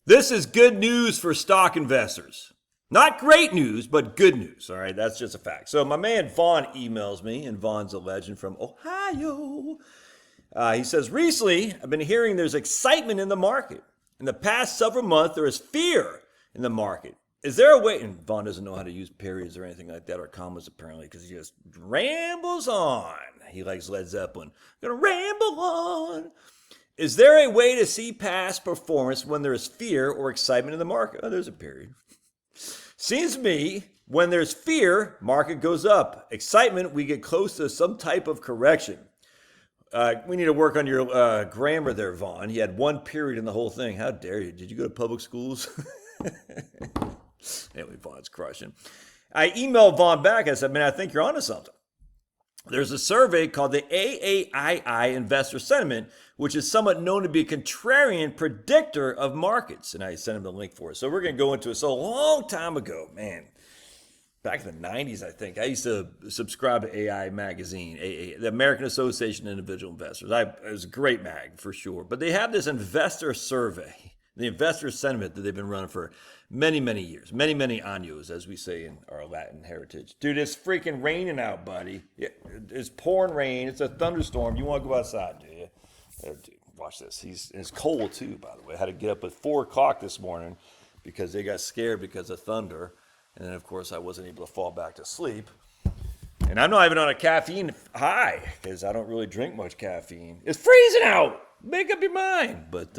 This is good news for stock investors. Not great news, but good news. All right, that's just a fact. So my man Vaughn emails me, and Vaughn's a legend from Ohio. He says, recently, I've been hearing there's excitement in the market. In the past several months, there is fear in the market. Is there a way, and Vaughn doesn't know how to use periods or anything like that, or commas apparently, because he just rambles on. He likes Led Zeppelin. Gonna ramble on. Is there a way to see past performance when there is fear or excitement in the market? Oh, there's a period. Seems to me, when there's fear, market goes up. Excitement, we get close to some type of correction. We need to work on your grammar there, Vaughn. He had one period in the whole thing. How dare you? Did you go to public schools? Anyway, Vaughn's crushing. I emailed Vaughn back. I said, man, I think you're onto something. There's a survey called the AAII Investor Sentiment, which is somewhat known to be a contrarian predictor of markets. And I sent him the link for it. So we're going to go into it. So a long time ago, man, back in the 90s, I think, I used to subscribe to AI magazine, the American Association of Individual Investors. It was a great mag for sure. But they have this investor survey, the investor sentiment that they've been running for many, many years. Many, many años, as we say in our Latin heritage. Dude, it's freaking raining out, buddy. It's pouring rain. It's a thunderstorm. You want to go outside, do you? Dude, watch this. It's cold, too, by the way. I had to get up at 4 o'clock this morning because they got scared because of thunder. And then, of course, I wasn't able to fall back to sleep. And I'm not even on a caffeine high because I don't really drink much caffeine. It's freezing out. Make up your mind. But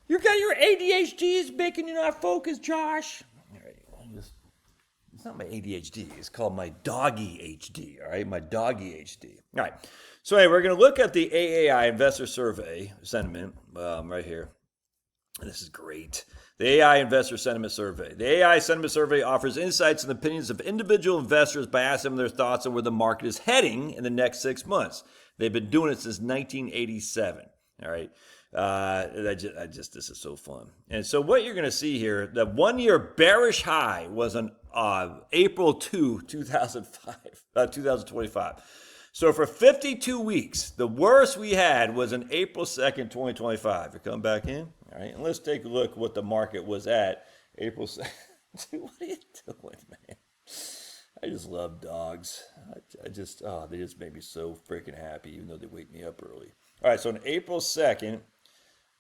you got your ADHD is making you not focus, Josh. All right, it's not my ADHD. It's called my doggy HD. All right, my doggy HD. All right. So anyway, we're going to look at the AAI Investor Survey sentiment right here. And this is great. The AI Investor Sentiment Survey. The AI Sentiment Survey offers insights and opinions of individual investors by asking them their thoughts on where the market is heading in the next 6 months. They've been doing it since 1987. All right. This is so fun. And so what you're going to see here, the 1 year bearish high was on April 2, 2025. So for 52 weeks, the worst we had was on April 2nd, 2025. You come back in. All right, and let's take a look what the market was at April 2nd. Dude, what are you doing, man? I just love dogs. They just make me so freaking happy, even though they wake me up early. All right, so on April 2nd,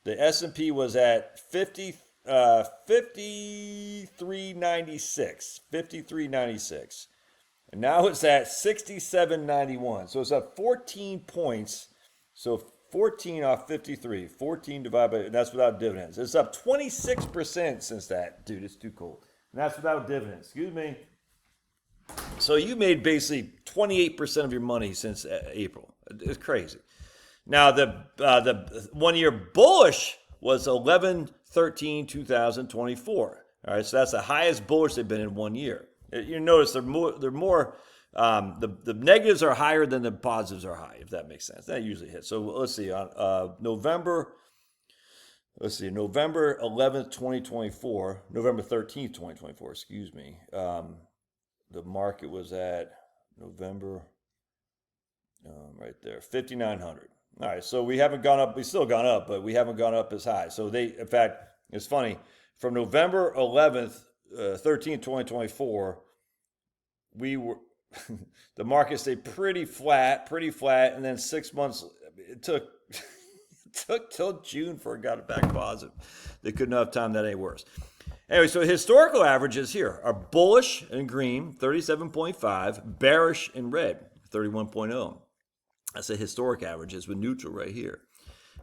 the S&P was at 53.96. And now it's at 67.91. So it's up 14 points. So 14 off 53. 14 divided by, that's without dividends. It's up 26% since that. Dude, it's too cold. And that's without dividends. Excuse me. So you made basically 28% of your money since April. It's crazy. Now, the 1 year bullish was 11/13/2024. All right, so that's the highest bullish they've been in 1 year. You notice they're more the negatives are higher than the positives are high, if that makes sense. That usually hits. So let's see, on November 11th, 2024, November 13th, 2024, excuse me. The market was at November, right there, 5,900. All right, so we haven't gone up. We've still gone up, but we haven't gone up as high. So in fact, it's funny, from November 11th, 13th, 2024, we were, the market stayed pretty flat, and then 6 months, it took till June before it got back positive. They couldn't have timed that any worse. Anyway, so historical averages here are bullish in green, 37.5, bearish in red, 31.0. That's the historic averages with neutral right here.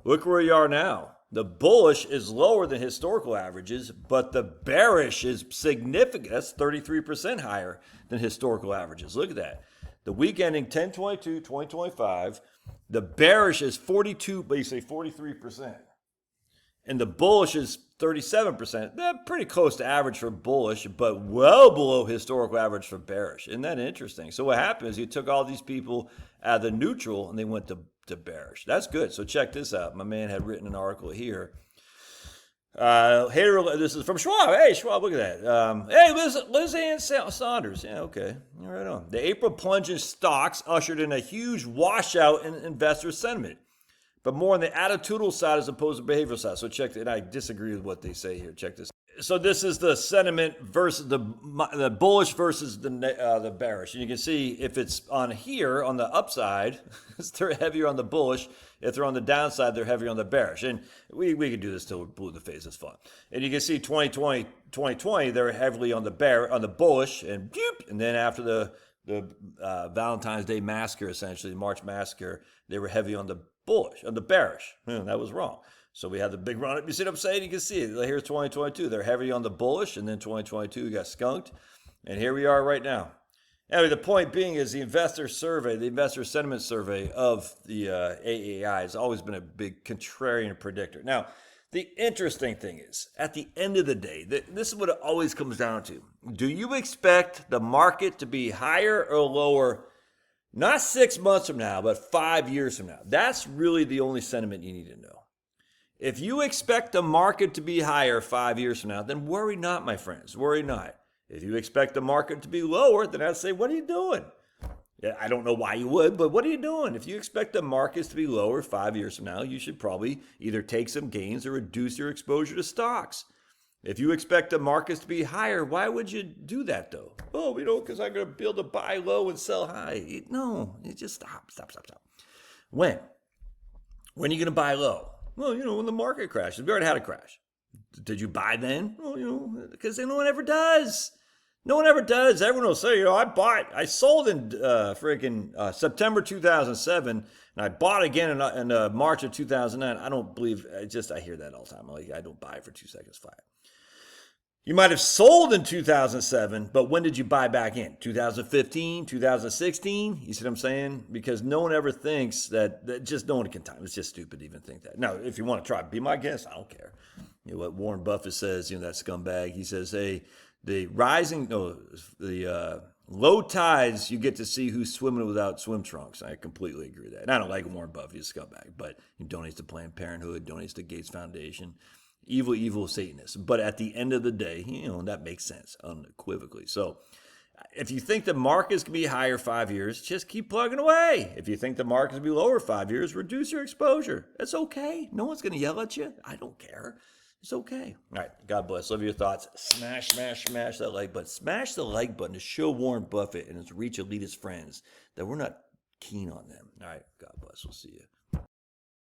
Look where you are now. The bullish is lower than historical averages, but the bearish is significant. That's 33% higher than historical averages. Look at that. The week ending 10/22/2025, the bearish is 43%. And the bullish is 37%. They're pretty close to average for bullish, but well below historical average for bearish. Isn't that interesting? So what happened is you took all these people out of the neutral and they went to bearish. That's good. So check this out. My man had written an article here. This is from Schwab. Hey, Schwab, look at that. Hey, Liz Ann Saunders. Yeah, okay. Right on. The April plunge in stocks ushered in a huge washout in investor sentiment. but more on the attitudinal side as opposed to behavioral side. So check, and I disagree with what they say here. Check this. So this is the sentiment versus the bullish versus the bearish. And you can see if it's on here on the upside, they're heavier on the bullish. If they're on the downside, they're heavier on the bearish. And we could do this till we're blue in the face. It's fun. And you can see 2020, they're heavily on the bullish, and then after the Valentine's Day massacre, essentially the March massacre, they were heavy on the bullish, on the bearish. That was wrong. So we had the big run up. You see what I'm saying? You can see it. Here's 2022. They're heavy on the bullish, and then 2022 got skunked. And here we are right now. Anyway, the point being is the investor survey, the investor sentiment survey of the AAII has always been a big contrarian predictor. Now, the interesting thing is, at the end of the day, this is what it always comes down to. Do you expect the market to be higher or lower, not 6 months from now, but 5 years from now? That's really the only sentiment you need to know. If you expect the market to be higher 5 years from now, then worry not, my friends. Worry not. If you expect the market to be lower, then I'd say, what are you doing? Yeah, I don't know why you would, but what are you doing? If you expect the markets to be lower 5 years from now, you should probably either take some gains or reduce your exposure to stocks. If you expect the markets to be higher, why would you do that though? Oh, because I'm going to be able to buy low and sell high. No, just stop. When? When are you going to buy low? Well, when the market crashes. We already had a crash. Did you buy then? Well, because no one ever does. No one ever does. Everyone will say, I sold in September 2007, and I bought again in March of 2009. I don't believe, I hear that all the time. I don't buy for 2 seconds flat. You might have sold in 2007, but when did you buy back in? 2015, 2016? You see what I'm saying? Because no one ever thinks that just no one can time. It's just stupid to even think that. Now, if you want to try, be my guest. I don't care. What Warren Buffett says, that scumbag, he says, hey, the low tides, you get to see who's swimming without swim trunks. I completely agree with that. And I don't like Warren Buffett, he's a scumbag, but he donates to Planned Parenthood, donates to Gates Foundation. Evil Satanists. But at the end of the day, that makes sense unequivocally. So if you think the market's going to be higher 5 years, just keep plugging away. If you think the market's going to be lower 5 years, reduce your exposure. It's okay. No one's going to yell at you. I don't care. It's okay. All right. God bless. Love your thoughts. Smash that like button. Smash the like button to show Warren Buffett and his reach elitist friends that we're not keen on them. All right. God bless. We'll see you.